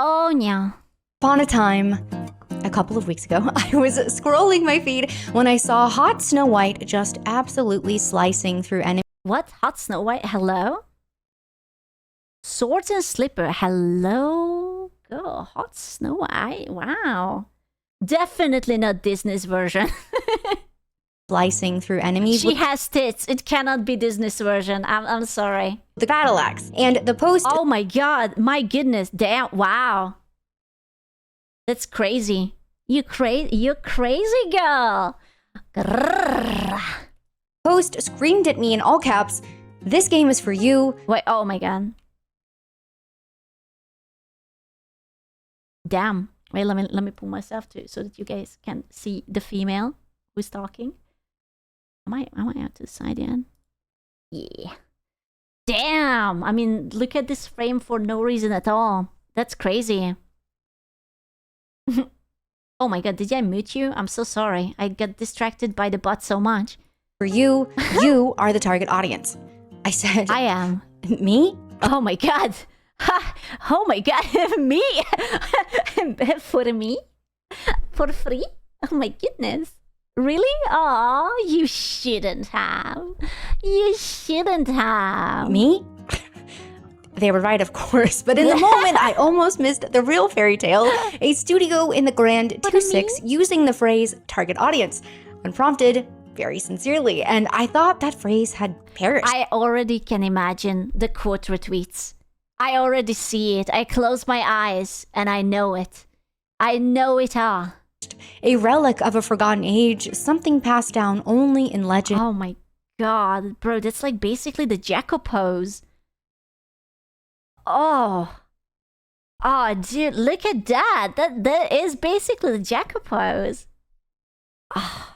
Oh, no. Upon a time, a couple of weeks ago, I was scrolling my feed when I saw Hot Snow White just absolutely slicing through enemies. What? Hot Snow White? Hello? Swords and Slipper? Hello? Oh, Hot Snow White? Wow. Definitely not Disney's version. Slicing through enemies. She has tits. It cannot be Disney's version. I'm sorry. The battle axe. And the post. Oh my god. My goodness. Damn. Wow. That's crazy. You're crazy, girl. Grrr. Post screamed at me in all caps, "This game is for you." Wait, oh my god. Damn. Wait, let me pull myself to so that you guys can see the female who's talking. Am I out to the side yet? Yeah. Damn. I mean, look at this frame for no reason at all. That's crazy. Oh my god, did I mute you? I'm so sorry. I got distracted by the bot so much. For you, you are the target audience. I said, I am. Me? Oh my god. Ha! Oh my god, me? For me? For free? Oh my goodness. Really? Oh, you shouldn't have. You shouldn't have. Me? They were right, of course, but in the moment, I almost missed the real fairy tale. A studio in the Grand 26 using the phrase target audience, unprompted, very sincerely, and I thought that phrase had perished. I already can imagine the quote retweets. I already see it. I close my eyes and I know it. I know it all. A relic of a forgotten age, something passed down only in legend. Oh my god, bro, that's like basically the Jacko pose. Oh. Oh, dude, look at that. That is basically the Jacko pose. Oh.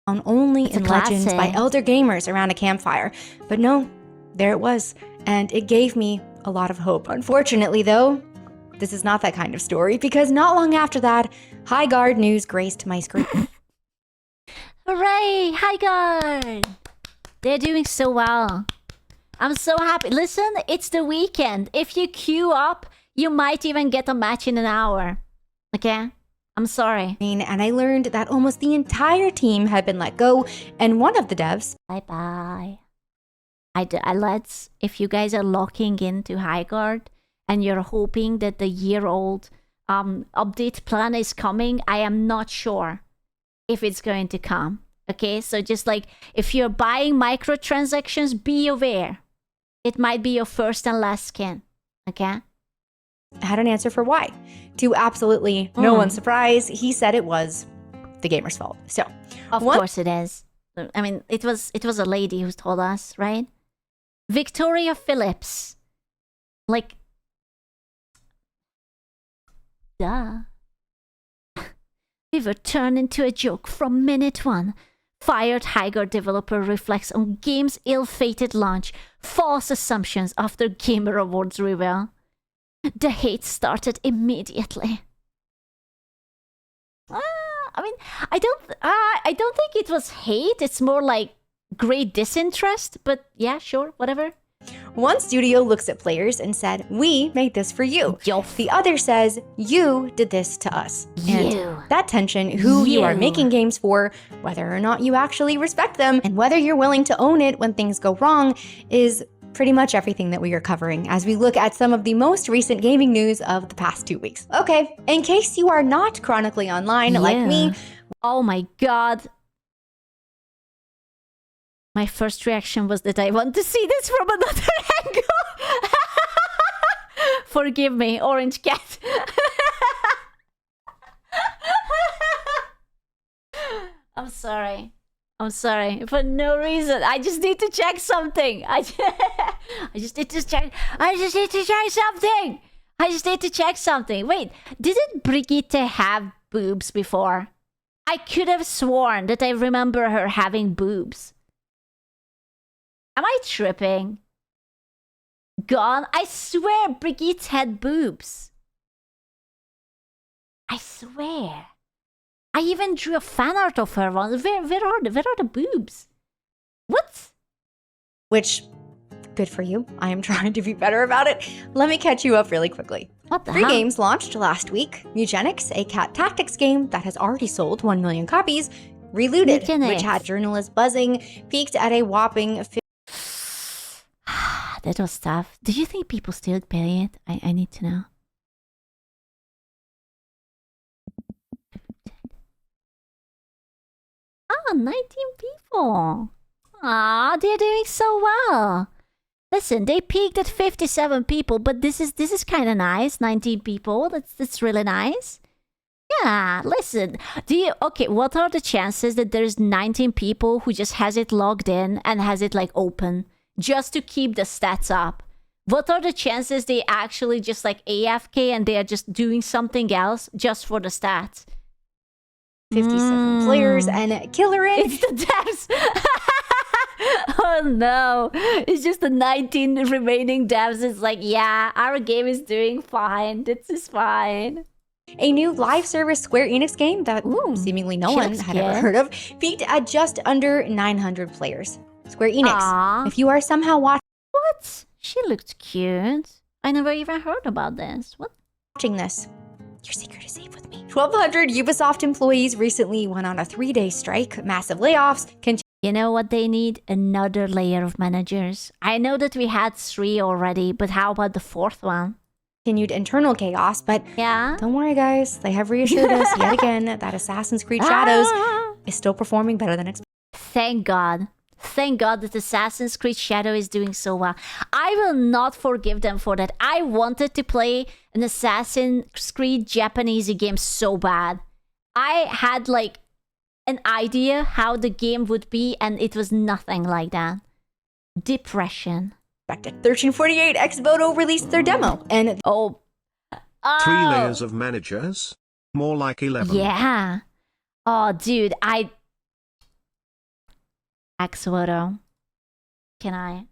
Only in legends by elder gamers around a campfire. But no, there it was. And it gave me a lot of hope. Unfortunately, though, this is not that kind of story, because not long after that, Hijacked news graced my screen. Hooray! Hijacked! They're doing so well. I'm so happy. Listen, it's the weekend. If you queue up, you might even get a match in an hour. Okay? I'm sorry. And I learned that almost the entire team had been let go, and one of the devs... Bye-bye. Lads, if you guys are locking into Hijacked and you're hoping that the year-old update plan is coming, I am not sure if it's going to come. Okay? So just like, if you're buying microtransactions, be aware. It might be your first and last skin. Okay? I had an answer for why. To absolutely no one's surprise, he said it was the gamer's fault. So, of course it is. I mean, it was a lady who told us, right? Victoria Phillips. Like, duh. We were turned into a joke from minute one. Fired Hijacked developer reflects on game's ill-fated launch. False assumptions after Gamer Awards reveal. The hate started immediately. I mean, I don't think it was hate. It's more like great disinterest. But yeah, sure, whatever. One studio looks at players and said, "We made this for you." The other says, "You did this to us." And that tension, who you are making games for, whether or not you actually respect them, and whether you're willing to own it when things go wrong, is pretty much everything that we are covering as we look at some of the most recent gaming news of the past 2 weeks. Okay, in case you are not chronically online like me. Oh my god. My first reaction was that I want to see this from another angle. Forgive me, Orange Cat. I'm sorry. I'm sorry. For no reason. I just need to check something. I just need to check. I just need to check something. I just need to check something. Wait, didn't Brigitte have boobs before? I could have sworn that I remember her having boobs. Am I tripping? Gone? I swear Brigitte had boobs. I swear. I even drew a fan art of her once. Where are the boobs? What? Which Good for you. I am trying to be better about it. Let me catch you up really quickly. What the 3 hell? games launched last week. Eugenics, a cat tactics game that has already sold 1 million copies. Reloaded, Eugenics. which had journalists buzzing, peaked at a whopping That was tough. Do you think people still play it? I need to know. Ah, 19 people. Ah, they're doing so well. Listen, they peaked at 57 people, but this is kind of nice. 19 people. That's really nice. Yeah, listen. Okay, what are the chances that there's 19 people who just has it logged in and has it like open just to keep the stats up? What are the chances they actually just like AFK and they are just doing something else just for the stats? 57 players and killer in. It's the devs. Oh no, it's just the 19 remaining devs. It's like, yeah, our game is doing fine. This is fine. A new live service Square Enix game that seemingly no one had ever heard of peaked at just under 900 players. Square Enix, Aww. if you are somehow What? She looked cute. I never even heard about this. What? watching this, your secret is safe with me. 1,200 Ubisoft employees recently went on a 3-day strike, massive layoffs, You know what they need? Another layer of managers. I know that we had 3 already, but how about the 4th one? continued internal chaos, but Yeah? don't worry guys, they have reassured us yet again that Assassin's Creed Shadows is still performing better than expected. Thank God. Thank God that Assassin's Creed Shadow is doing so well. I will not forgive them for that. I wanted to play an Assassin's Creed Japanese game so bad. I had like an idea how the game would be, and it was nothing like that. Depression. 1348 Exvoto released their demo, and Oh. 3 layers of managers? More like 11. Yeah. Oh, dude, Exvoto. Can I?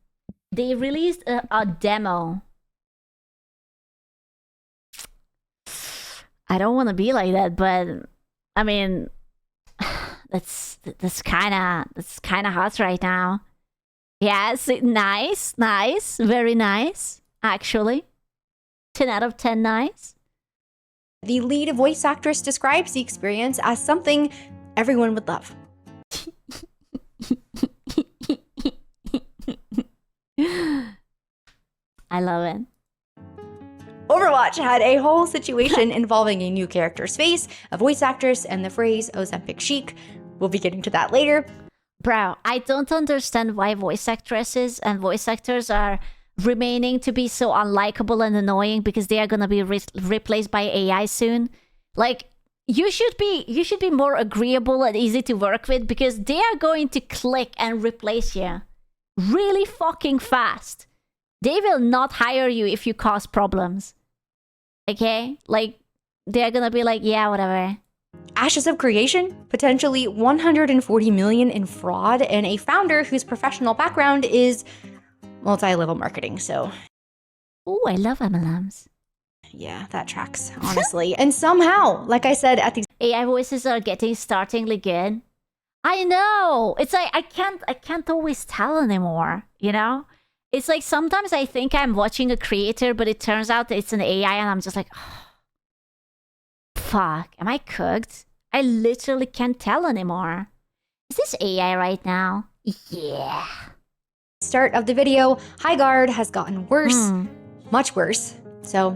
They released a demo. I don't want to be like that, but I mean, that's kind of hot right now. Yes, nice, very nice, actually. 10 out of 10 nice. the lead voice actress describes the experience as something everyone would love. I love it. Overwatch had a whole situation involving a new character's face, a voice actress, and the phrase Ozempic chic. We'll be getting to that later. Bro, I don't understand why voice actresses and voice actors are remaining to be so unlikable and annoying because they are gonna be replaced by AI soon. Like, you should be more agreeable and easy to work with because they are going to click and replace you really fucking fast. They will not hire you if you cause problems. Okay? Like, they're gonna be like, yeah, whatever. Ashes of Creation, potentially 140 million in fraud, and a founder whose professional background is multi-level marketing, so Ooh, I love MLMs. yeah, that tracks, honestly. And somehow, like I said at the AI voices are getting startlingly good. I know. It's like I can't always tell anymore, you know? It's like sometimes I think I'm watching a creator, but it turns out it's an AI and I'm just like, oh, fuck, am I cooked? I literally can't tell anymore. Is this AI right now? Yeah. start of the video, Hijacked has gotten worse, much worse. So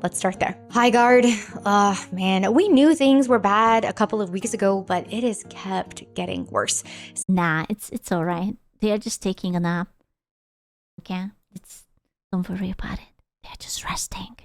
let's start there. Hijacked, man, we knew things were bad a couple of weeks ago, but it has kept getting worse. Nah, it's all right. They are just taking a nap. Okay? Don't worry about it. They're just resting.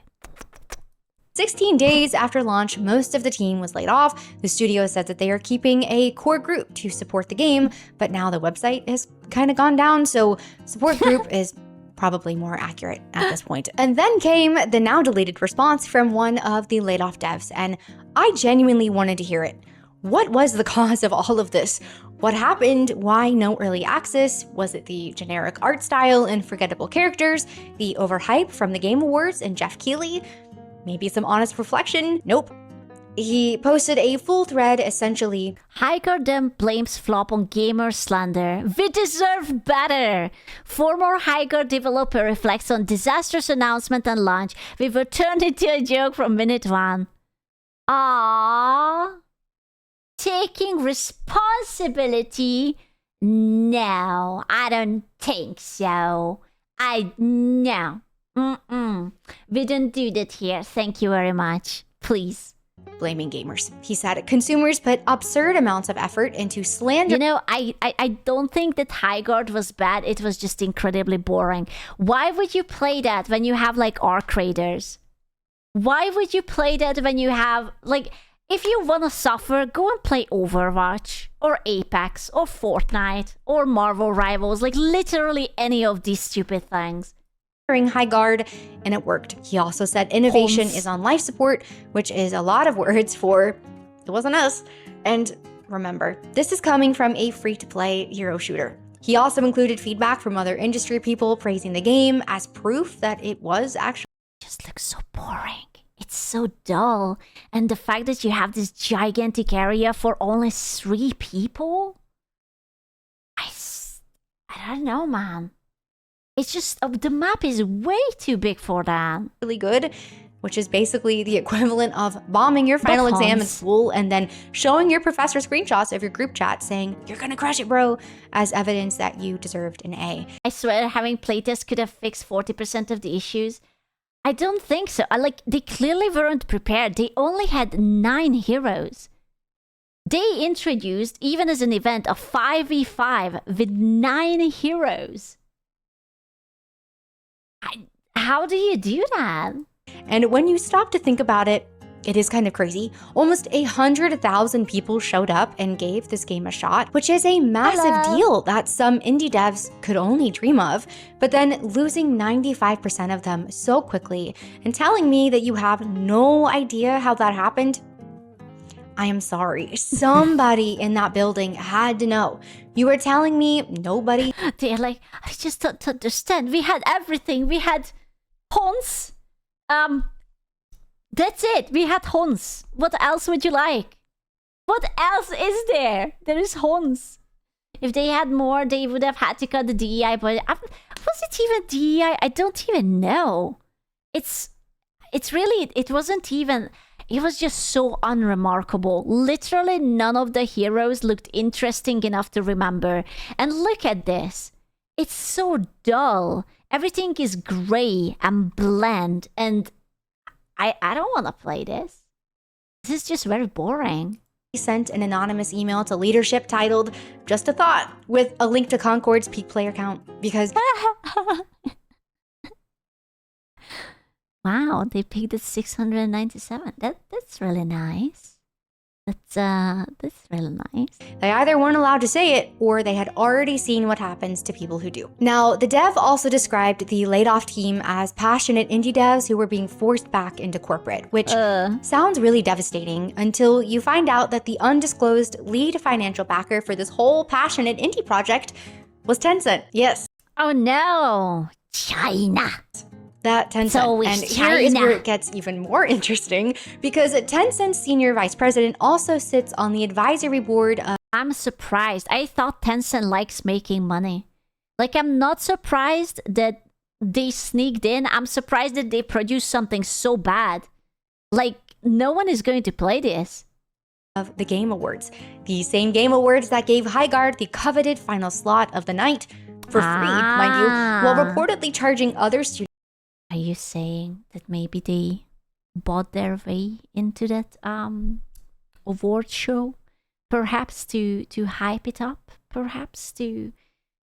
16 days after launch, most of the team was laid off. The studio said that they are keeping a core group to support the game, but now the website has kind of gone down, so support group is probably more accurate at this point. And then came the now deleted response from one of the laid off devs, and I genuinely wanted to hear it. What was the cause of all of this? What happened? Why no early access? Was it the generic art style and forgettable characters? The overhype from the Game Awards and Jeff Keighley? Maybe some honest reflection? Nope. he posted a full thread essentially. Hijacked blames flop on gamer slander. We deserve better. Former Hijacked developer reflects on disastrous announcement and launch. We were turned into a joke from minute one. Aww. Taking responsibility? No, I don't think so. No. We don't do that here. Thank you very much. Please. Blaming gamers. He said consumers put absurd amounts of effort into slander. You know, I don't think that Hijacked was bad. It was just incredibly boring. Why would you play that when you have like Arc Raiders? Why would you play that when you have like... If you want to suffer, go and play Overwatch, or Apex, or Fortnite, or Marvel Rivals, like literally any of these stupid things. Hijacked, and it worked. He also said innovation is on life support, which is a lot of words for it wasn't us. And remember, this is coming from a free-to-play hero shooter. He also included feedback from other industry people praising the game as proof that it was actually... It just looks so boring. It's so dull. And the fact that you have this gigantic area for only 3 people? I don't know, man. It's just, the map is way too big for that. Really good, which is basically the equivalent of bombing your final exam in school and then showing your professor screenshots of your group chat saying, "You're gonna crush it, bro," as evidence that you deserved an A. I swear having playtests could have fixed 40% of the issues. I don't think so. They clearly weren't prepared. They only had 9 heroes. They introduced, even as an event, a 5v5 with 9 heroes. How do you do that? And when you stop to think about it, it is kind of crazy. Almost 100,000 people showed up and gave this game a shot, which is a massive deal that some indie devs could only dream of. But then losing 95% of them so quickly and telling me that you have no idea how that happened, I am sorry. Somebody in that building had to know. You were telling me nobody. They're like, I just don't understand. We had everything. We had Hons. That's it. We had Hons. What else would you like? What else is there? There is Hons. If they had more, they would have had to cut the DEI. But was it even DEI? I don't even know. It's really, it wasn't even... It was just so unremarkable. Literally none of the heroes looked interesting enough to remember. And look at this. It's so dull. Everything is gray and bland. And I don't want to play this. This is just very boring. He sent an anonymous email to leadership titled, "Just a Thought," with a link to Concord's peak player count. Because... Wow, they picked at 697. That's really nice. That's really nice. They either weren't allowed to say it, or they had already seen what happens to people who do. Now, the dev also described the laid-off team as passionate indie devs who were being forced back into corporate, which sounds really devastating until you find out that the undisclosed lead financial backer for this whole passionate indie project was Tencent. Yes. Oh no, China. That Tencent. So and here is where it gets even more interesting, because Tencent's senior vice president also sits on the advisory board of... I'm surprised. I thought Tencent likes making money. Like, I'm not surprised that they sneaked in. I'm surprised that they produced something so bad. Like, no one is going to play this. Of the Game Awards. The same Game Awards that gave Hijacked the coveted final slot of the night for free, mind you, while reportedly charging other students. Are you saying that maybe they bought their way into that award show? Perhaps to hype it up? Perhaps to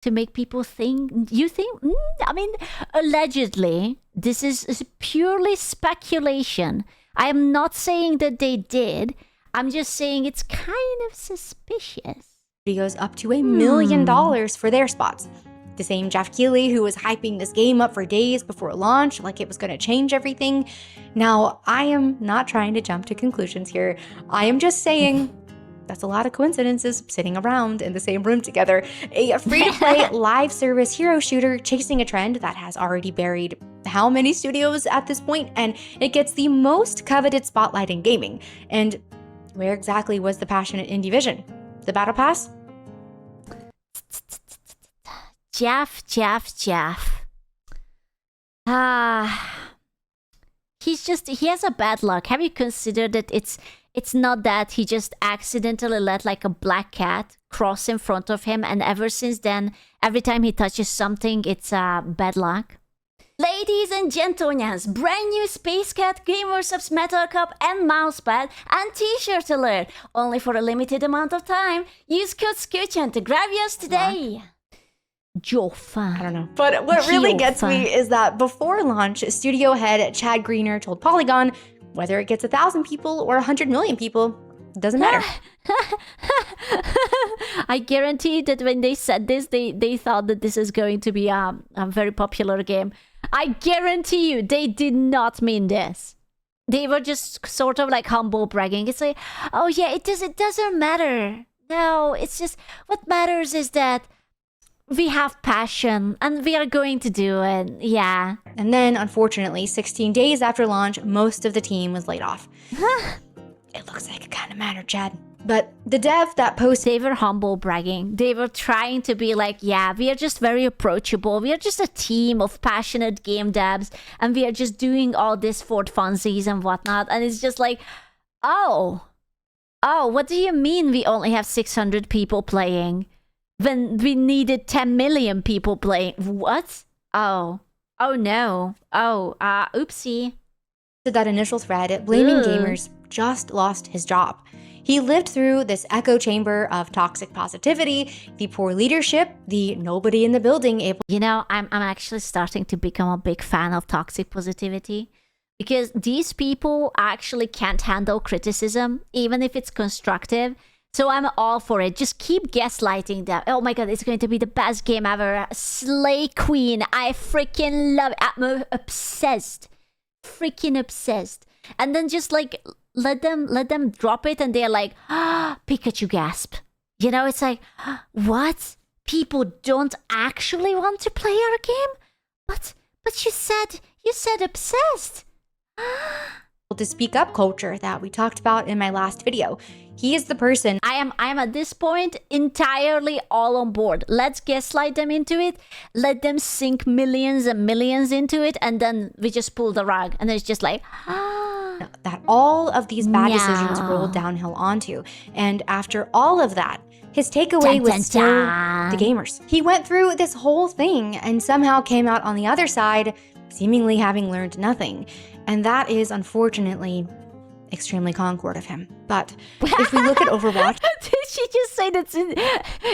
make people think? You think? I mean, allegedly, this is purely speculation. I am not saying that they did. I'm just saying it's kind of suspicious. Studios up to $1 million for their spots. The same Jeff Keighley who was hyping this game up for days before launch like it was going to change everything. Now, I am not trying to jump to conclusions here. I am just saying that's a lot of coincidences sitting around in the same room together. A free-to-play live service hero shooter chasing a trend that has already buried how many studios at this point, and it gets the most coveted spotlight in gaming. And where exactly was the passionate indie vision? The Battle Pass? Jeff. He has a bad luck. Have you considered that it's not that he just accidentally let like a black cat cross in front of him, and ever since then, every time he touches something, it's bad luck? Ladies and gentlemen, brand new Space Cat, Gamer Subs Metal Cup and Mousepad and T-shirt alert. Only for a limited amount of time. Use code SCOOCHN to grab yours today. Joffa. I don't know. But what really gets me is that before launch, studio head Chad Greener told Polygon, whether it gets 1,000 people or 100 million people, it doesn't matter. I guarantee that when they said this, they thought that this is going to be a very popular game. I guarantee you, they did not mean this. They were just sort of like humble bragging. It's like, oh yeah, it doesn't matter. No, it's just, what matters is that we have passion and we are going to do it. Yeah. And then, unfortunately, 16 days after launch, most of the team was laid off. It looks like it kind of mattered, Chad. But the dev that posted... They were humble bragging. They were trying to be like, yeah, we are just very approachable. We are just a team of passionate game devs. And we are just doing all this for funsies and whatnot. And it's just like, oh, what do you mean we only have 600 people playing? When we needed 10 million people playing. What? Oh no. Oopsie. That initial thread blaming gamers just lost his job. He lived through this echo chamber of toxic positivity, the poor leadership, the nobody in the building able... You know, I'm actually starting to become a big fan of toxic positivity, because these people actually can't handle criticism, even if it's constructive. So I'm all for it. Just keep gaslighting them. Oh my god, it's going to be the best game ever. Slay Queen. I freaking love it. I'm obsessed. Freaking obsessed. And then just like let them drop it, and they're like, Pikachu gasp. You know, it's like, what? People don't actually want to play our game? But you said obsessed. To speak up culture that we talked about in my last video. He is the person. I am at this point entirely all on board. Let's gaslight them into it. Let them sink millions and millions into it, and then we just pull the rug, and it's just like that all of these bad decisions rolled downhill onto. And after all of that, his takeaway was still the gamers. He went through this whole thing and somehow came out on the other side, seemingly having learned nothing. And that is, unfortunately, extremely Concord of him. But if we look at Overwatch... Did she just say that's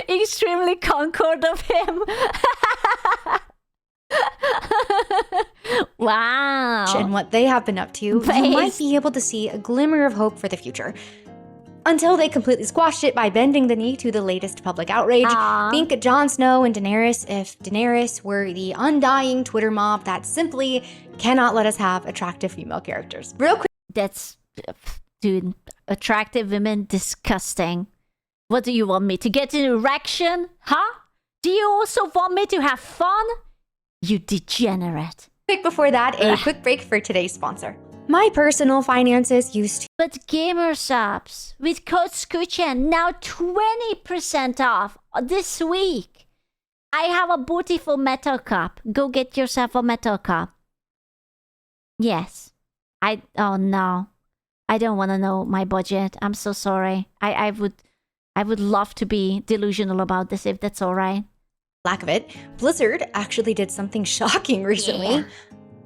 extremely Concord of him? Wow. And what they have been up to, you might be able to see a glimmer of hope for the future. Until they completely squashed it by bending the knee to the latest public outrage. Think Jon Snow and Daenerys if Daenerys were the undying Twitter mob that simply cannot let us have attractive female characters. Real quick. That's... Dude, attractive women, disgusting. What do you want me to get an erection? Huh? Do you also want me to have fun? You degenerate. Quick before that, a quick break for today's sponsor. My personal finances used to... But Gamer Subs, with code SCOOCHN, now 20% off this week. I have a beautiful metal cup. Go get yourself a metal cup. Yes. Oh no. I don't want to know my budget. I'm so sorry. I would love to be delusional about this if that's all right. Lack of it, Blizzard actually did something shocking recently. Yeah.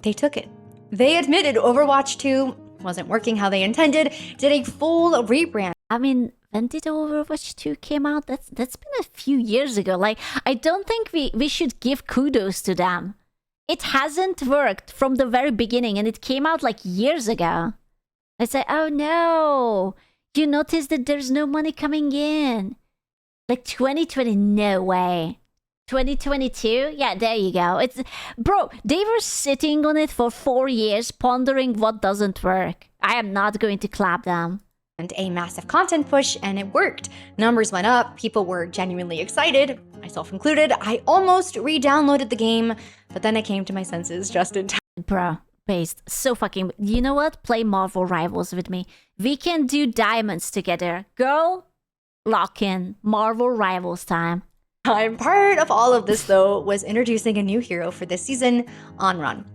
They took it. They admitted Overwatch 2 wasn't working how they intended, did a full rebrand. I mean, when did Overwatch 2 came out? That's been a few years ago. Like, I don't think we should give kudos to them. It hasn't worked from the very beginning, and it came out like years ago. I say, oh no, you notice that there's no money coming in. Like 2020, no way. 2022, yeah, there you go. Bro, they were sitting on it for 4 years, pondering what doesn't work. I am not going to clap them. And a massive content push, and it worked. Numbers went up, people were genuinely excited, myself included. I almost re-downloaded the game, but then I came to my senses just in time. bro, based. So fucking... You know what? Play Marvel Rivals with me. We can do diamonds together. Girl, lock in. Marvel Rivals time. Part of all of this, though, was introducing a new hero for this season, Onrun.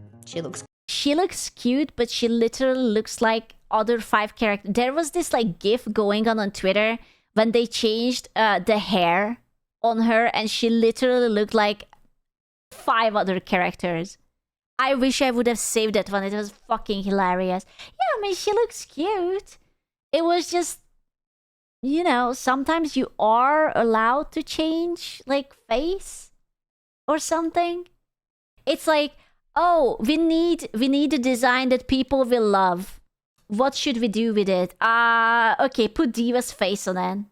She looks cute, but she literally looks like other 5 characters. There was this like gif going on Twitter when they changed the hair on her, and she literally looked like 5 other characters. I wish I would have saved that one. It was fucking hilarious. Yeah, I mean, she looks cute. It was just, you know, sometimes you are allowed to change like face or something. It's like, oh, we need a design that people will love. What should we do with it? Okay, put Diva's face on it.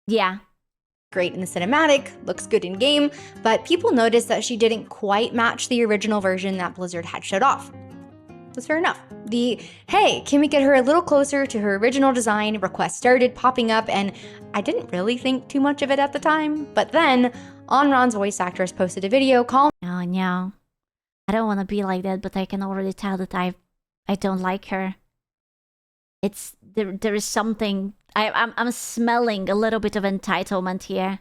Yeah. Great in the cinematic, looks good in game, but people noticed that she didn't quite match the original version that Blizzard had showed off. That's fair enough. The, hey, can we get her a little closer to her original design request started popping up, and I didn't really think too much of it at the time, but then Onron's voice actress posted a video calling... Oh no. I don't want to be like that, but I can already tell that I don't like her. It's there is something I'm smelling a little bit of entitlement here.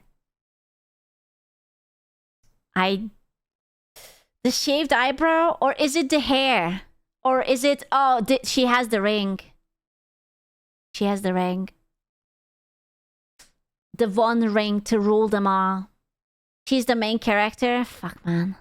The shaved eyebrow, or is it the hair? Or is it, oh, she has the ring. She has the ring. The one ring to rule them all. She's the main character? Fuck, man.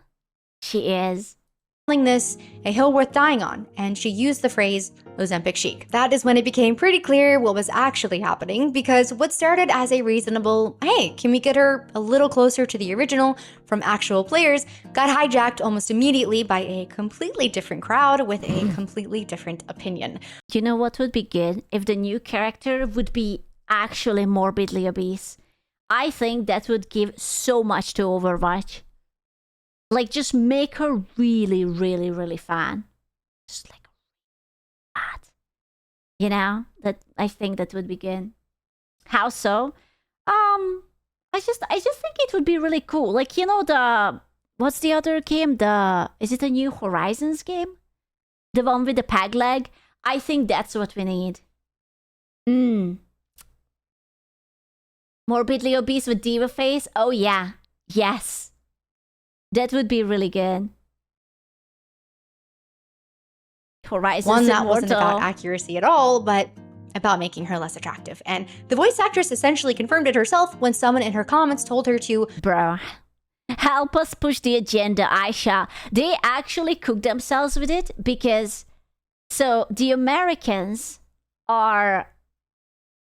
She is. This a hill worth dying on, and she used the phrase Ozempic chic. That is when it became pretty clear what was actually happening, because what started as a reasonable, hey, can we get her a little closer to the original from actual players, got hijacked almost immediately by a completely different crowd with a completely different opinion. You know what would be good? If the new character would be actually morbidly obese. I think that would give so much to Overwatch. Like, just make her really, really, really fun. Just like that. You know? I think that would be good. How so? I just think it would be really cool. Like, you know, what's the other game? Is it a New Horizons game? The one with the peg leg? I think that's what we need. Morbidly obese with diva face? Oh yeah. Yes. That would be really good. Horizons One that Immortal. wasn't about accuracy at all, but about making her less attractive. And the voice actress essentially confirmed it herself when someone in her comments told her to, bro, help us push the agenda, Aisha. They actually cook themselves with it because, so the Americans are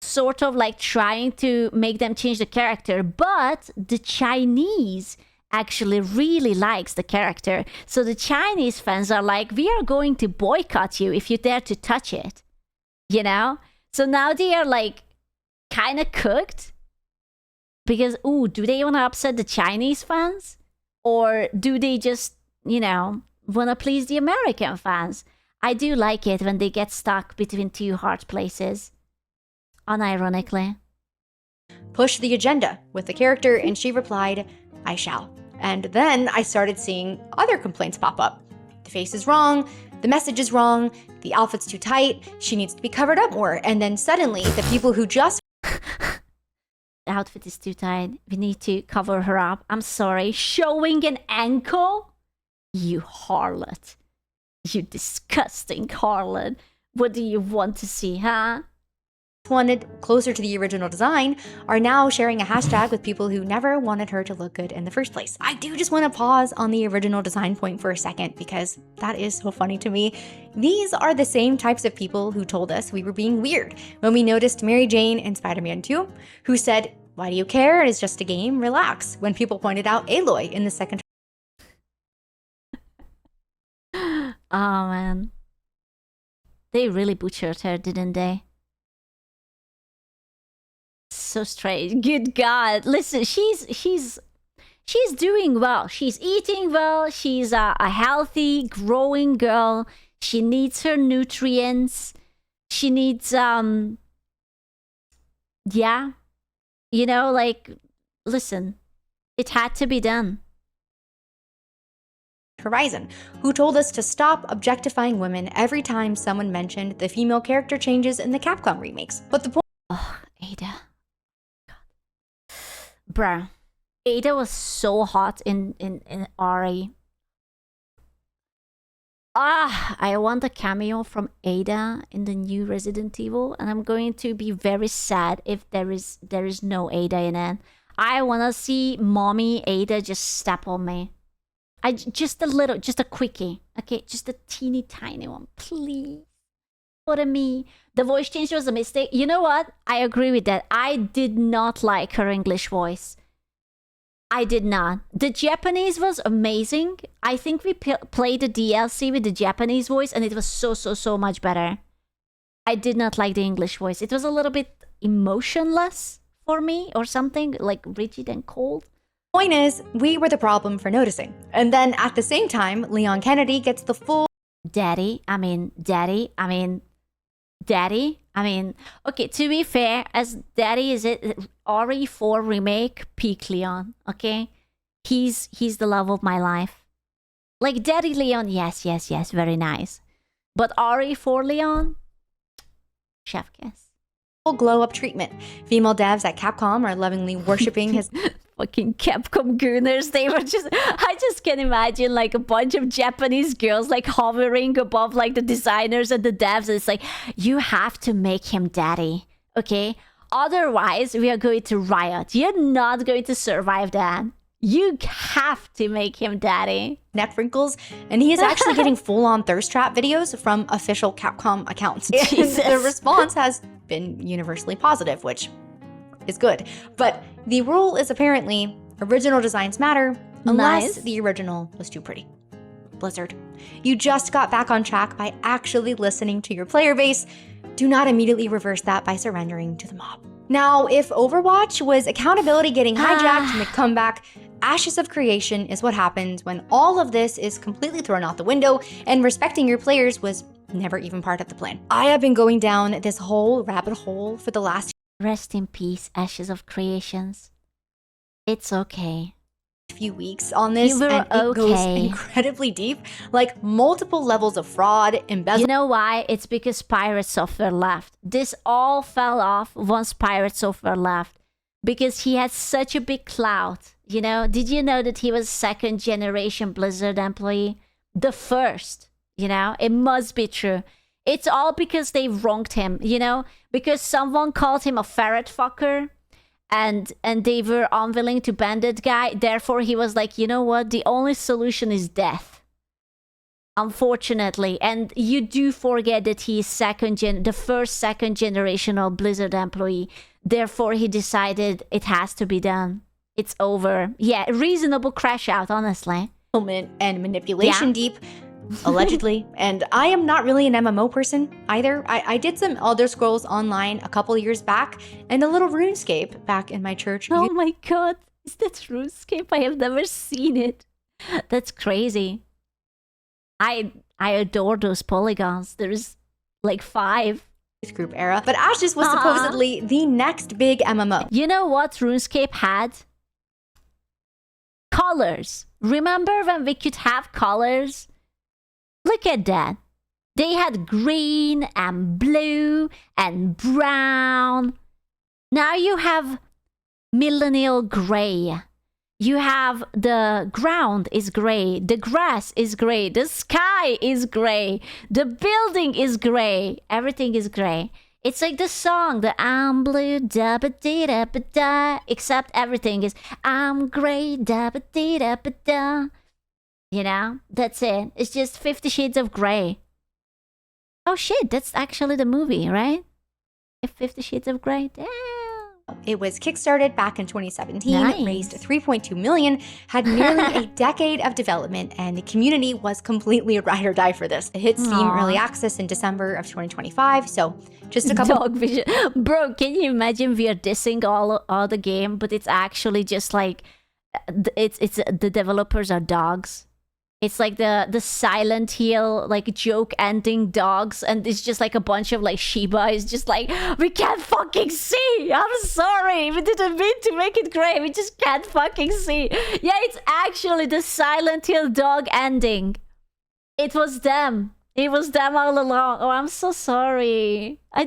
sort of like trying to make them change the character, but the Chinese actually really likes the character. So the Chinese fans are like, we are going to boycott you if you dare to touch it. You know? So now they are like kind of cooked. Because, ooh, do they want to upset the Chinese fans? Or do they just, you know, want to please the American fans? I do like it when they get stuck between two hard places. Unironically. push the agenda with the character, and she replied, I shall. And then I started seeing other complaints pop up. The face is wrong, the message is wrong, the outfit's too tight, she needs to be covered up more. And then suddenly, the people who just the outfit is too tight. We need to cover her up. I'm sorry. Showing an ankle? You harlot. You disgusting harlot. What do you want to see, huh? wanted closer to the original design are now sharing a hashtag with people who never wanted her to look good in the first place. I do just want to pause on the original design point for a second because that is so funny to me. These are the same types of people who told us we were being weird when we noticed Mary Jane in Spider-Man 2, who said, "Why do you care? It's just a game, relax," when people pointed out Aloy in the second. Oh man. They really butchered her, didn't they? So strange. Good God. Listen, she's doing well. She's eating well. She's a healthy, growing girl. She needs her nutrients. She needs, yeah. You know, like, listen, it had to be done. Horizon, who told us to stop objectifying women every time someone mentioned the female character changes in the Capcom remakes. But the point— Oh, Ada. God. Bruh. Ada was so hot in RE. I want a cameo from Ada in the new Resident Evil, and I'm going to be very sad if there is no Ada in it. I wanna see mommy Ada just step on me. Just a quickie, okay, just a teeny tiny one, please. For me, the voice change was a mistake. You know what? I agree with that. I did not like her English voice. I did not. The Japanese was amazing. I think we played the DLC with the Japanese voice and it was so much better. I did not like the English voice. It was a little bit emotionless for me or something, like rigid and cold. Point is, we were the problem for noticing. And then at the same time, Leon Kennedy gets the full Daddy. Okay, to be fair, as Daddy is it RE4 remake peak Leon, okay? He's the love of my life. Like Daddy Leon, yes, very nice. But RE4 Leon, chef kiss. Glow up treatment. Female devs at Capcom are lovingly worshipping his fucking Capcom gooners. They were I just can imagine like a bunch of Japanese girls like hovering above like the designers and the devs. And it's like, you have to make him daddy, okay? Otherwise, we are going to riot. You're not going to survive that. You have to make him daddy. Neck wrinkles, and he is actually getting full-on thirst trap videos from official Capcom accounts. The response has been universally positive, which is good. But the rule is apparently original designs matter unless the original was too pretty. Blizzard, you just got back on track by actually listening to your player base. Do not immediately reverse that by surrendering to the mob. Now, if Overwatch was accountability getting hijacked in the comeback, Ashes of Creation is what happens when all of this is completely thrown out the window and respecting your players was never even part of the plan. I have been going down this whole rabbit hole for the last— Rest in peace, Ashes of Creations. It's okay. few weeks on this, and it goes incredibly deep, like multiple levels of fraud, embezzlement. You know why? It's because Pirate Software left. This all fell off once Pirate Software left because he had such a big clout. You know, did you know that he was second generation Blizzard employee? The first, you know, it must be true. It's all because they wronged him, you know, because someone called him a ferret fucker. And they were unwilling to ban that guy. Therefore, he was like, you know what? The only solution is death. Unfortunately. And you do forget that he is the first second generational Blizzard employee. Therefore, he decided it has to be done. It's over. Yeah, reasonable crash out, honestly. And manipulation deep. Allegedly. And I am not really an MMO person either. I did some Elder Scrolls Online a couple years back and a little RuneScape back in my church. Oh my god, is that RuneScape? I have never seen it. That's crazy. I adore those polygons. There's like 5. Group era. But Ashes was supposedly the next big MMO. You know what RuneScape had? Colors. Remember when we could have colors? Look at that. They had green and blue and brown. Now you have millennial gray. You have the ground is gray. The grass is gray. The sky is gray. The building is gray. Everything is gray. It's like the song, the I'm blue, da ba dee da ba da. Except everything is I'm gray, da ba dee da ba da. You know, that's it. It's just 50 Shades of Grey. Oh shit, that's actually the movie, right? 50 Shades of Grey. Damn. It was kickstarted back in 2017, raised $3.2 million, had nearly a decade of development, and the community was completely a ride or die for this. It hit Steam Early Access in December of 2025, so just a couple— Dog vision. Bro, can you imagine we are dissing all the game, but it's actually just like, it's the developers are dogs. It's like the Silent Hill like joke ending dogs, and it's just like a bunch of like Shiba. It's just like, we can't fucking see. I'm sorry, we didn't mean to make it gray. We just can't fucking see. Yeah, it's actually the Silent Hill dog ending. It was them. It was them all along. Oh, I'm so sorry. I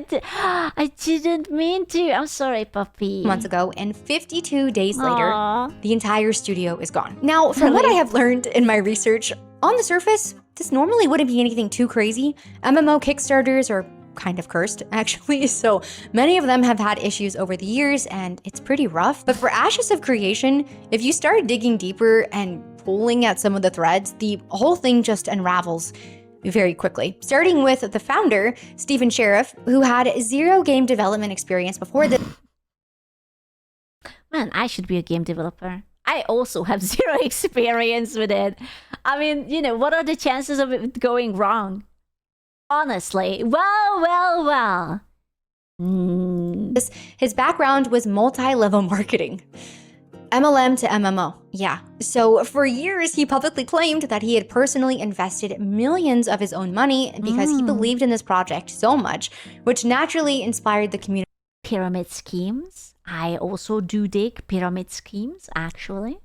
didn't mean to. I'm sorry, puppy. Months ago, and 52 days later, Aww. the entire studio is gone. Now, from what I have learned in my research, on the surface, this normally wouldn't be anything too crazy. MMO Kickstarters are kind of cursed, actually, so many of them have had issues over the years, and it's pretty rough. But for Ashes of Creation, if you start digging deeper and pulling at some of the threads, the whole thing just unravels very quickly. Starting with the founder, Stephen Sheriff, who had 0 game development experience before this. Man, I should be a game developer. I also have 0 experience with it. I mean, you know, what are the chances of it going wrong? Honestly, well. His background was multi-level marketing. MLM to MMO, yeah. So for years, he publicly claimed that he had personally invested millions of his own money because he believed in this project so much, which naturally inspired the community. Pyramid schemes. I also do dig pyramid schemes, actually.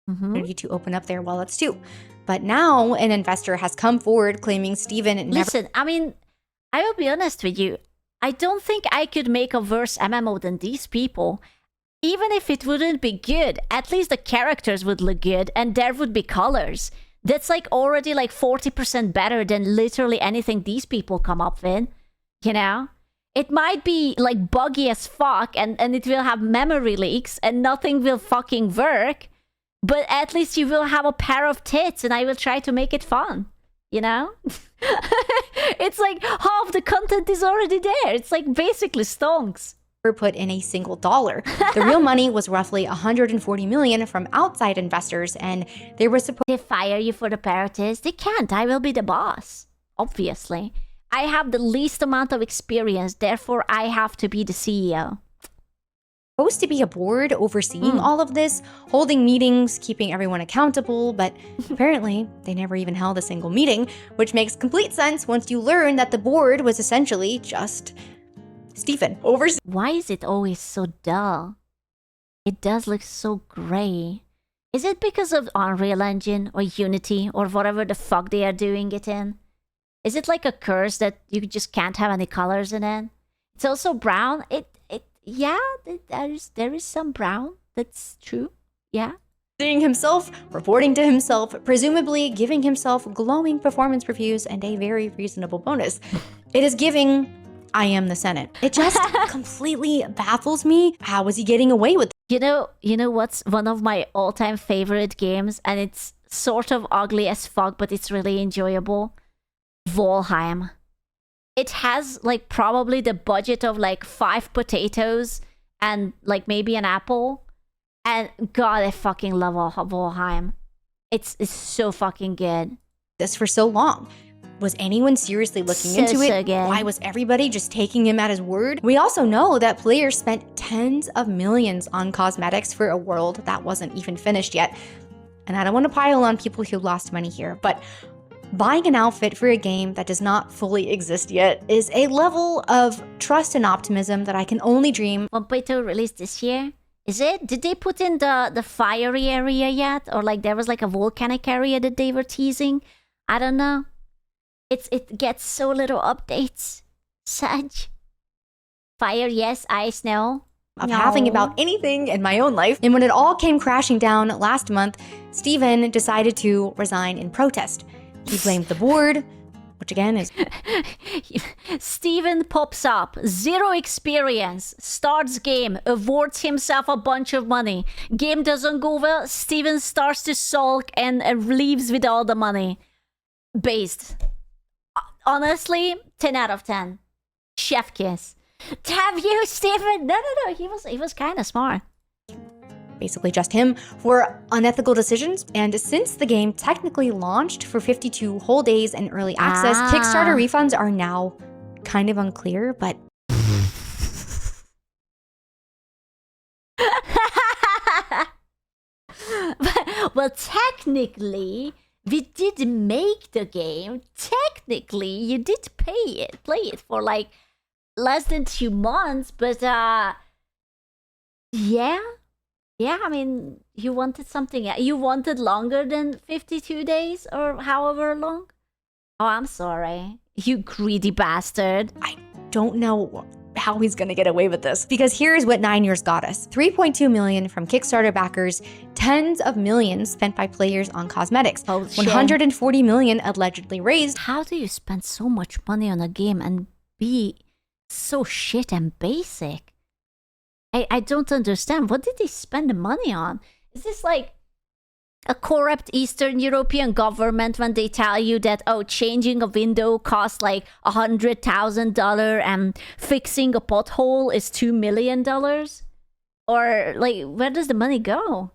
To open up their wallets too. But now an investor has come forward claiming Stephen never— Listen, I mean, I will be honest with you. I don't think I could make a worse MMO than these people. Even if it wouldn't be good, at least the characters would look good and there would be colors. That's like already like 40% better than literally anything these people come up with, you know? It might be like buggy as fuck and it will have memory leaks and nothing will fucking work, but at least you will have a pair of tits and I will try to make it fun, you know? It's like half the content is already there. It's like basically stonks. Put in a single dollar. The real money was roughly 140 million from outside investors, and they were supposed to fire you for the parodies. They can't. I will be the boss. Obviously. I have the least amount of experience, therefore I have to be the CEO. to be a board overseeing all of this, holding meetings, keeping everyone accountable, but apparently they never even held a single meeting, which makes complete sense once you learn that the board was essentially just Stephen. Why is it always so dull? It does look so gray. Is it because of Unreal Engine or Unity or whatever the fuck they are doing it in? Is it like a curse that you just can't have any colors in it? It's also brown. Yeah, there is some brown. That's true. Yeah. Seeing himself, reporting to himself, presumably giving himself glowing performance reviews and a very reasonable bonus. It is giving I am the Senate. It just completely baffles me. How is he getting away with it? You know what's one of my all-time favorite games, and it's sort of ugly as fuck, but it's really enjoyable? Valheim. It has like probably the budget of like 5 potatoes and like maybe an apple. And God, I fucking love Valheim. It's so fucking good. This for so long. Was anyone seriously looking into it? Good. Why was everybody just taking him at his word? We also know that players spent tens of millions on cosmetics for a world that wasn't even finished yet. And I don't want to pile on people who lost money here, but buying an outfit for a game that does not fully exist yet is a level of trust and optimism that I can only dream. Potato released this year? Is it? Did they put in the fiery area yet? Or like there was like a volcanic area that they were teasing? I don't know. It gets so little updates. Such. Fire, yes. Ice, no. Of having about anything in my own life. And when it all came crashing down last month, Stephen decided to resign in protest. He blamed the board, which again is... Stephen pops up, 0 experience, starts game, awards himself a bunch of money. Game doesn't go well, Stephen starts to sulk and leaves with all the money. Based. Honestly, 10 out of 10. Chef kiss. Have you, Stephen? No. He was kind of smart. Basically just him for unethical decisions. And since the game technically launched for 52 whole days in early access, Kickstarter refunds are now kind of unclear, but... Well, technically, we did make the game. Technically, you did play it for like less than 2 months, but yeah, I mean, you wanted something. You wanted longer than 52 days or however long. Oh, I'm sorry, you greedy bastard. I don't know how he's gonna get away with this, because here's what 9 years got us: 3.2 million from Kickstarter backers, tens of millions spent by players on cosmetics, 140 million allegedly raised. How do you spend so much money on a game and be so shit and basic? I don't understand. What did they spend the money on? Is this like a corrupt Eastern European government when they tell you that, oh, changing a window costs like $100,000 and fixing a pothole is $2 million? Or like, where does the money go?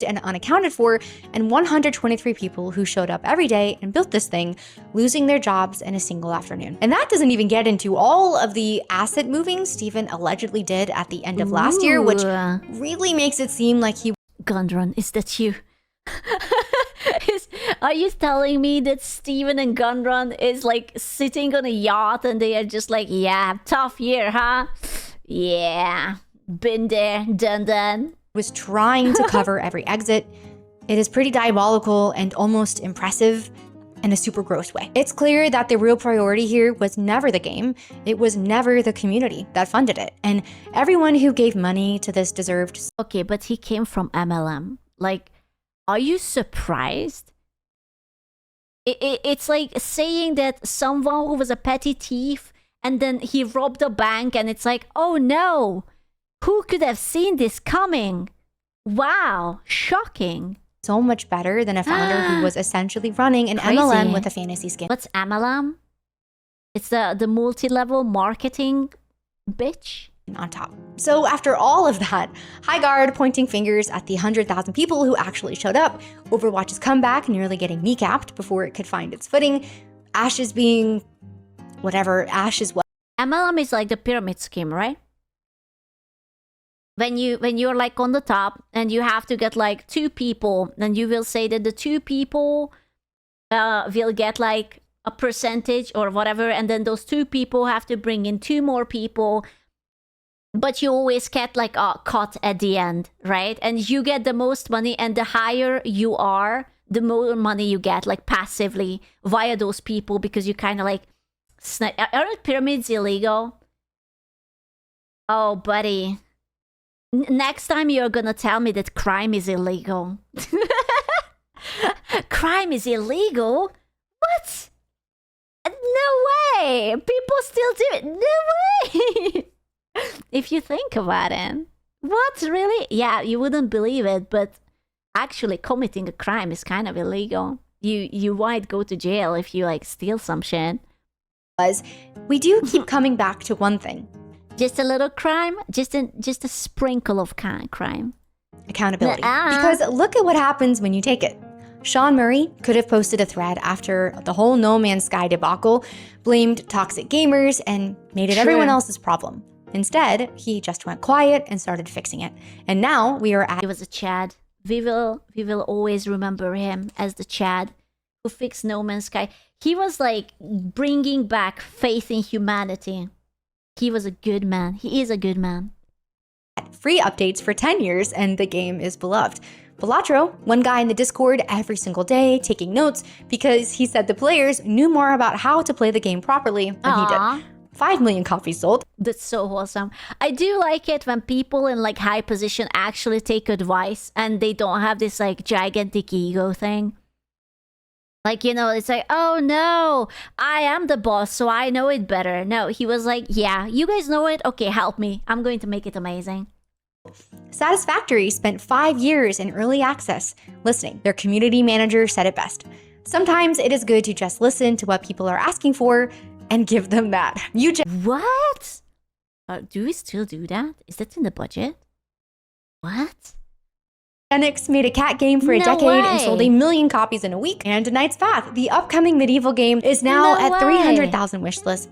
And unaccounted for, and 123 people who showed up every day and built this thing, losing their jobs in a single afternoon. And that doesn't even get into all of the asset moving Steven allegedly did at the end of last year, which really makes it seem like he... Gundrun, is that you? Are you telling me that Steven and Gundrun is like sitting on a yacht and they are just like, yeah, tough year, huh? Yeah, been there, done. Was trying to cover every exit. It is pretty diabolical and almost impressive in a super gross way. It's clear that the real priority here was never the game. It was never the community that funded it. And everyone who gave money to this deserved... Okay, but he came from MLM. Like, are you surprised? It's like saying that someone who was a petty thief and then he robbed a bank and it's like, oh no, who could have seen this coming? Wow, shocking. So much better than a founder who was essentially running an MLM with a fantasy skin. What's MLM? It's the multi-level marketing bitch on top. So after all of that, Hijacked pointing fingers at the 100,000 people who actually showed up, Overwatch's comeback nearly getting kneecapped before it could find its footing, Ashes being whatever Ash is what. MLM is like the pyramid scheme, right? When you're like on the top and you have to get like 2 people, then you will say that the 2 people will get like a percentage or whatever, and then those 2 people have to bring in 2 more people, but you always get like a cut at the end, right? And you get the most money, and the higher you are, the more money you get, like passively via those people, because you kind of like aren't pyramids illegal? Oh, buddy. Next time you're gonna tell me that crime is illegal. Crime is illegal? What? No way! People still do it. No way! If you think about it. What, really? Yeah, you wouldn't believe it, but actually committing a crime is kind of illegal. You might go to jail if you like steal some shit. We do keep coming back to one thing. Just a little crime? Just a sprinkle of crime. Accountability. Because look at what happens when you take it. Sean Murray could have posted a thread after the whole No Man's Sky debacle, blamed toxic gamers, and made it everyone else's problem. Instead, he just went quiet and started fixing it. And now we are at... He was a Chad. We will always remember him as the Chad who fixed No Man's Sky. He was like bringing back faith in humanity. He was a good man. He is a good man. Free updates for 10 years, and the game is beloved. Velatro, one guy in the Discord every single day, taking notes because he said the players knew more about how to play the game properly than he did. 5 million copies sold. That's so awesome. I do like it when people in like high position actually take advice and they don't have this like gigantic ego thing. Like, you know, it's like, oh no, I am the boss, so I know it better. No, he was like, yeah, you guys know it? Okay, help me. I'm going to make it amazing. Satisfactory spent 5 years in early access listening. Their community manager said it best. Sometimes it is good to just listen to what people are asking for and give them that. What? Do we still do that? Is that in the budget? What? Enix made a cat game for a decade and sold 1 million copies in a week. And Knight's Path, the upcoming medieval game, is now at 300,000 wishlists.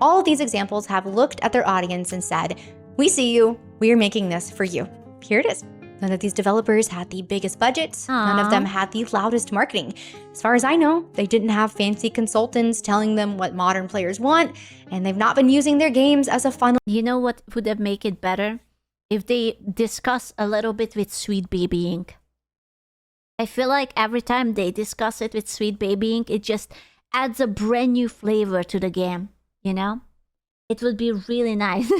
All of these examples have looked at their audience and said, we see you, we are making this for you. Here it is. None of these developers had the biggest budgets. None of them had the loudest marketing. As far as I know, they didn't have fancy consultants telling them what modern players want, and they've not been using their games as a funnel. You know what would have made it better? If they discuss a little bit with Sweet Baby Ink. I feel like every time they discuss it with Sweet Baby Ink, it just adds a brand new flavor to the game, you know? It would be really nice.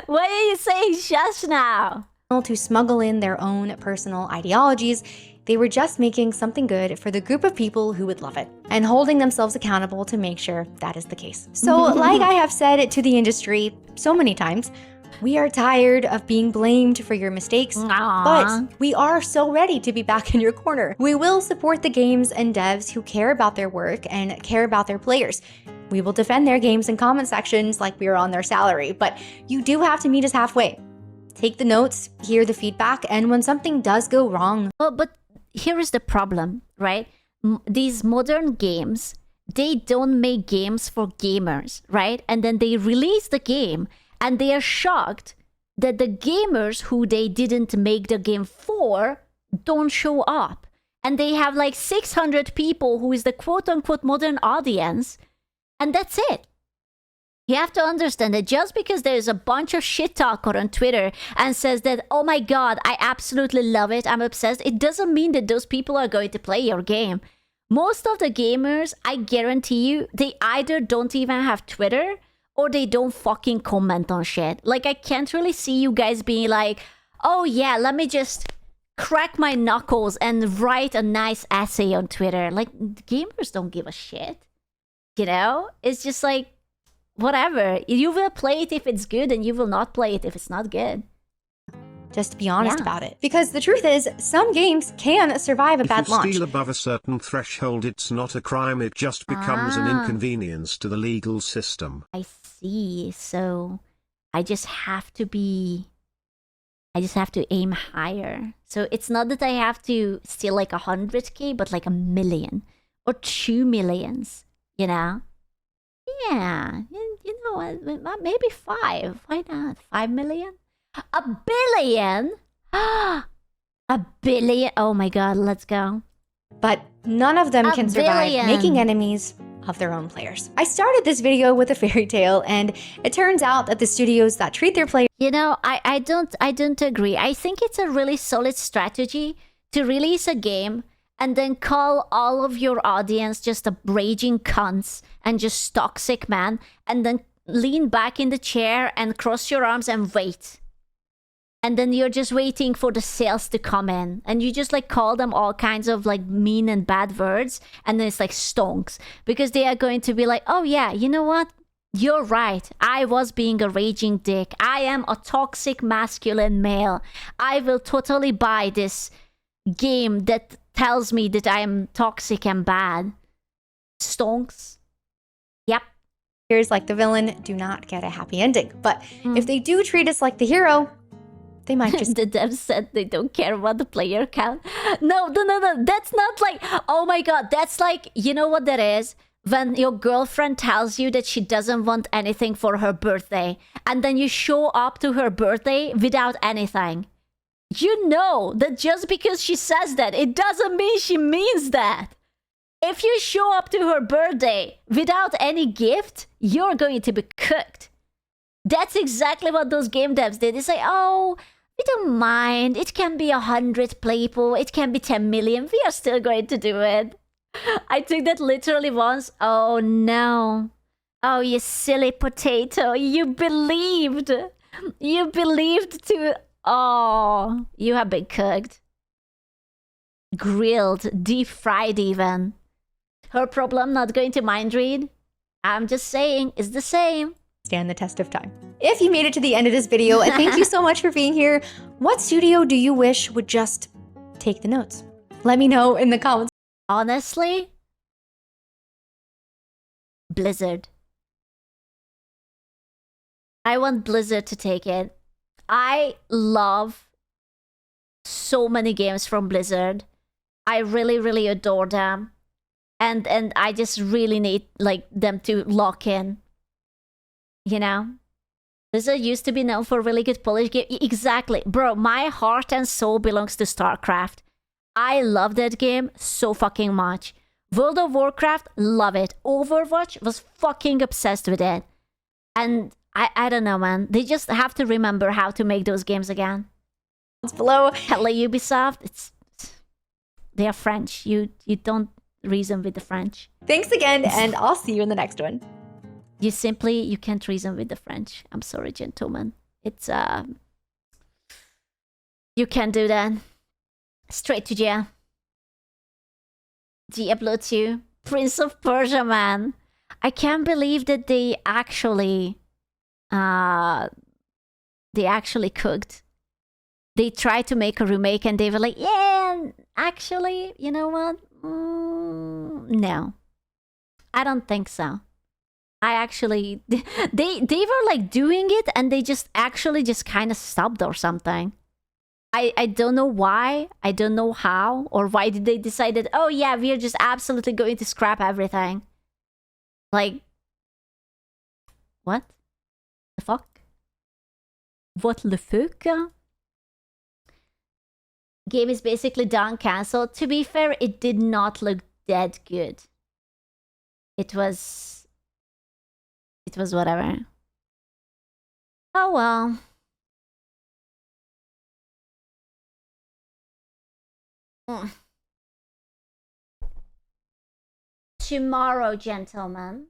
What are you saying shush now? To smuggle in their own personal ideologies. They were just making something good for the group of people who would love it and holding themselves accountable to make sure that is the case. So like I have said to the industry so many times, we are tired of being blamed for your mistakes, but we are so ready to be back in your corner. We will support the games and devs who care about their work and care about their players. We will defend their games in comment sections like we are on their salary, but you do have to meet us halfway. Take the notes, hear the feedback, and when something does go wrong. Well, but here is the problem, right? These modern games, they don't make games for gamers, right? And then they release the game and they are shocked that the gamers who they didn't make the game for don't show up. And they have like 600 people who is the quote-unquote modern audience, and that's it. You have to understand that just because there's a bunch of shit talker on Twitter and says that, oh my god, I absolutely love it, I'm obsessed, it doesn't mean that those people are going to play your game. Most of the gamers, I guarantee you, they either don't even have Twitter or they don't fucking comment on shit. Like, I can't really see you guys being like, oh yeah, let me just crack my knuckles and write a nice essay on Twitter. Like, gamers don't give a shit. You know? It's just like, whatever. You will play it if it's good and you will not play it if it's not good. Just be honest about it. Because the truth is, some games can survive a bad launch. If you steal above a certain threshold, it's not a crime, it just becomes an inconvenience to the legal system. I see. So I just have to aim higher. So it's not that I have to steal like 100K, but like 1 million or 2 millions, you know? Yeah, you know what? Maybe 5. Why not? 5 million? 1 billion? A billion? Oh my god, let's go. But none of them can survive billion. making enemies of their own players. I started this video with a fairy tale, and it turns out that the studios that treat their players... You know, I don't agree. I think it's a really solid strategy to release a game and then call all of your audience just a raging cunts and just toxic man, and then lean back in the chair and cross your arms and wait. And then you're just waiting for the sales to come in, and you just like call them all kinds of like mean and bad words, and then it's like stonks, because they are going to be like, oh yeah, you know what? You're right. I was being a raging dick. I am a toxic masculine male. I will totally buy this game that tells me that I am toxic and bad. Stonks. Yep. Here's like the villain do not get a happy ending. But if they do treat us like the hero, they might just... The devs said they don't care about the player count. No. That's not like... Oh my god, that's like... You know what that is? When your girlfriend tells you that she doesn't want anything for her birthday, and then you show up to her birthday without anything. You know that just because she says that, it doesn't mean she means that. If you show up to her birthday without any gift, you're going to be cooked. That's exactly what those game devs did. They say, oh, we don't mind. It can be 100 people. It can be 10 million. We are still going to do it. I took that literally once. Oh, no. Oh, you silly potato. You believed. You believed to... Oh, you have been cooked. Grilled, deep fried even. Her problem, not going to mind read. I'm just saying, it's the same. Stand the test of time. If you made it to the end of this video, thank you so much for being here. What studio do you wish would just take the notes? Let me know in the comments. Honestly, Blizzard. I want Blizzard to take it. I love so many games from Blizzard. I really, really adore them. And I just really need like them to lock in. You know? Blizzard used to be known for really good Polish game. Exactly. Bro, my heart and soul belongs to StarCraft. I love that game so fucking much. World of Warcraft, love it. Overwatch, was fucking obsessed with it. And I don't know, man. They just have to remember how to make those games again. Below. Hello, Ubisoft. They are French. You don't reason with the French. Thanks again, and I'll see you in the next one. You can't reason with the French. I'm sorry, gentlemen. It's you can't do that. Straight to jail. Diablo 2. Prince of Persia, man. I can't believe that they actually cooked. They tried to make a remake and they were like, yeah, actually, you know what? No. I don't think so. They were like doing it and they just kind of stopped or something. I don't know why, I don't know how, or why did they decide that, oh yeah, we're just absolutely going to scrap everything. Like, what the fuck? What the fuck? Game is basically done, cancelled. To be fair, it did not look that good. It was whatever. Oh well. Tomorrow, gentlemen,